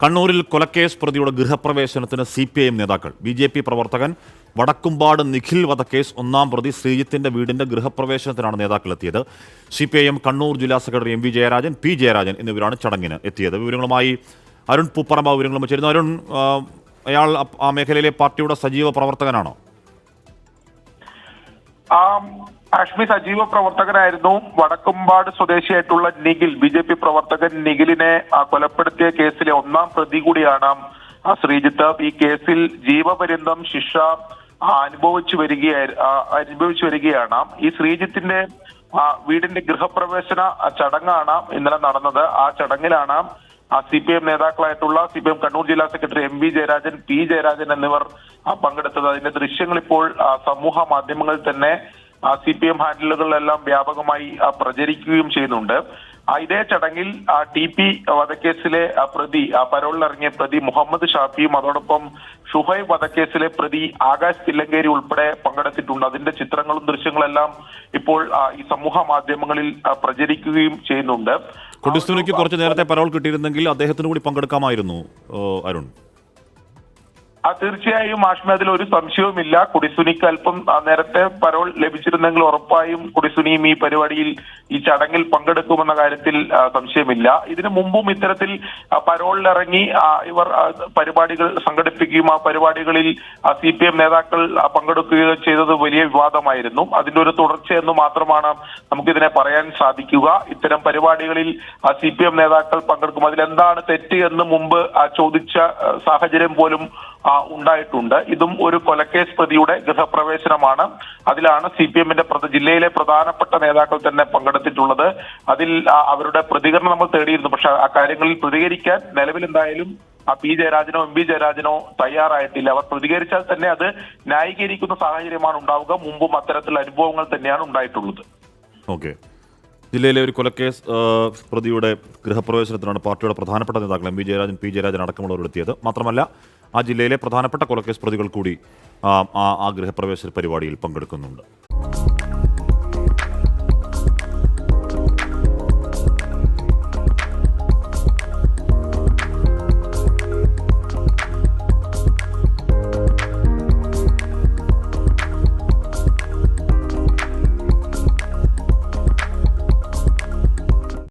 കണ്ണൂരിൽ കൊലക്കേസ് പ്രതിയുടെ ഗൃഹപ്രവേശനത്തിന് CPIM നേതാക്കൾ. BJP പ്രവർത്തകൻ വടക്കുംപാട് നിഖിൽ വധക്കേസ് ഒന്നാം പ്രതി ശ്രീജിത്തിന്റെ വീടിന്റെ ഗൃഹപ്രവേശനത്തിനാണ് നേതാക്കൾ എത്തിയത്. CPIM കണ്ണൂർ ജില്ലാ secretary MV Jayarajan, P Jayarajan എന്നിവരാണ് ചടങ്ങിന് എത്തിയത്. വിവരങ്ങളുമായി അരുൺ പൂപ്പറമ്പ വിവരങ്ങളും ചേരുന്നു. അരുൺ, അയാൾ ആ മേഖലയിലെ പാർട്ടിയുടെ സജീവ പ്രവർത്തകനാണോ? ആഷ്മി സജീവ പ്രവർത്തകനായിരുന്നു. വടക്കുംപാട് സ്വദേശിയായിട്ടുള്ള നിഖിൽ, BJP പ്രവർത്തകൻ നിഖിലിനെ കൊലപ്പെടുത്തിയ കേസിലെ ഒന്നാം പ്രതി കൂടിയാണ് ശ്രീജിത്ത്. ഈ കേസിൽ ജീവപര്യന്തം ശിക്ഷ അനുഭവിച്ചു വരികയാണ്. ഈ ശ്രീജിത്തിന്റെ വീടിന്റെ ഗൃഹപ്രവേശന ചടങ്ങാണ് ഇന്നലെ നടന്നത്. ആ ചടങ്ങിലാണ് CPIM നേതാക്കളായിട്ടുള്ള CPIM കണ്ണൂർ ജില്ലാ secretary MV Jayarajan, P Jayarajan എന്നിവർ പങ്കെടുത്തത്. അതിന്റെ ദൃശ്യങ്ങൾ ഇപ്പോൾ സമൂഹ മാധ്യമങ്ങളിൽ തന്നെ CPIM ഹാൻഡിലുകളിലെല്ലാം വ്യാപകമായി പ്രചരിക്കുകയും ചെയ്യുന്നുണ്ട്. ഇതേ ചടങ്ങിൽ TP വധക്കേസിലെ പ്രതി, പരോളിലിറങ്ങിയ പ്രതി മുഹമ്മദ് ഷാഫിയും അതോടൊപ്പം ഷുഹൈബ് വധക്കേസിലെ പ്രതി ആകാശ് തില്ലങ്കേരി ഉൾപ്പെടെ പങ്കെടുത്തിട്ടുണ്ട്. അതിന്റെ ചിത്രങ്ങളും ദൃശ്യങ്ങളെല്ലാം ഇപ്പോൾ ഈ സമൂഹ മാധ്യമങ്ങളിൽ പ്രചരിക്കുകയും ചെയ്യുന്നുണ്ട്. കൊടിസുനിക്ക് കുറച്ച് നേരത്തെ പരോൾ കിട്ടിയിരുന്നെങ്കിൽ അദ്ദേഹത്തിന് കൂടി പങ്കെടുക്കാമായിരുന്നു അരുൺ. തീർച്ചയായും ആഷ്മി, അതിൽ ഒരു സംശയവുമില്ല. കൊടിസുനിക്ക് അല്പം നേരത്തെ പരോൾ ലഭിച്ചിരുന്നെങ്കിൽ ഉറപ്പായും കൊടിസുനിയും ഈ പരിപാടിയിൽ, ഈ ചടങ്ങിൽ പങ്കെടുക്കുമെന്ന കാര്യത്തിൽ സംശയമില്ല. ഇതിനു മുമ്പും ഇത്തരത്തിൽ പരോളിലിറങ്ങി ഇവർ പരിപാടികൾ സംഘടിപ്പിക്കുകയും ആ പരിപാടികളിൽ CPIM നേതാക്കൾ പങ്കെടുക്കുകയോ ചെയ്തത് വലിയ വിവാദമായിരുന്നു. അതിന്റെ ഒരു തുടർച്ചയെന്ന് മാത്രമാണ് നമുക്കിതിനെ പറയാൻ സാധിക്കുക. ഇത്തരം പരിപാടികളിൽ CPIM നേതാക്കൾ പങ്കെടുക്കും, അതിലെന്താണ് തെറ്റ് എന്ന് മുമ്പ് ചോദിച്ച സാഹചര്യം പോലും ഉണ്ടായിട്ടുണ്ട്. ഇതും ഒരു കൊലക്കേസ് പ്രതിയുടെ ഗൃഹപ്രവേശനമാണ്. അതിലാണ് CPIMന്റെ ജില്ലയിലെ പ്രധാനപ്പെട്ട നേതാക്കൾ തന്നെ പങ്കെടുത്തിട്ടുള്ളത്. അതിൽ അവരുടെ പ്രതികരണം നമ്മൾ തേടിയിരുന്നു. പക്ഷെ ആ കാര്യങ്ങളിൽ പ്രതികരിക്കാൻ നിലവിൽ എന്തായാലും P ജയരാജനോ MV ജയരാജനോ തയ്യാറായിട്ടില്ല. അവർ പ്രതികരിച്ചാൽ തന്നെ അത് ന്യായീകരിക്കുന്ന സാഹചര്യമാണ് ഉണ്ടാവുക. മുമ്പും അത്തരത്തിലുള്ള അനുഭവങ്ങൾ തന്നെയാണ് ഉണ്ടായിട്ടുള്ളത്. ഓക്കെ, ജില്ലയിലെ ഒരു കൊലക്കേസ് പ്രതിയുടെ ഗൃഹപ്രവേശനത്തിനാണ് പാർട്ടിയുടെ പ്രധാനപ്പെട്ട നേതാക്കൾ MV ജയരാജൻ, P ജയരാജൻ അടക്കമുള്ളവർ എത്തിയത്. മാത്രമല്ല, ആ ജില്ലയിലെ പ്രധാനപ്പെട്ട കൊലക്കേസ് പ്രതികൾ കൂടി ആ ഗൃഹപ്രവേശന പരിപാടിയിൽ പങ്കെടുക്കുന്നുണ്ട്.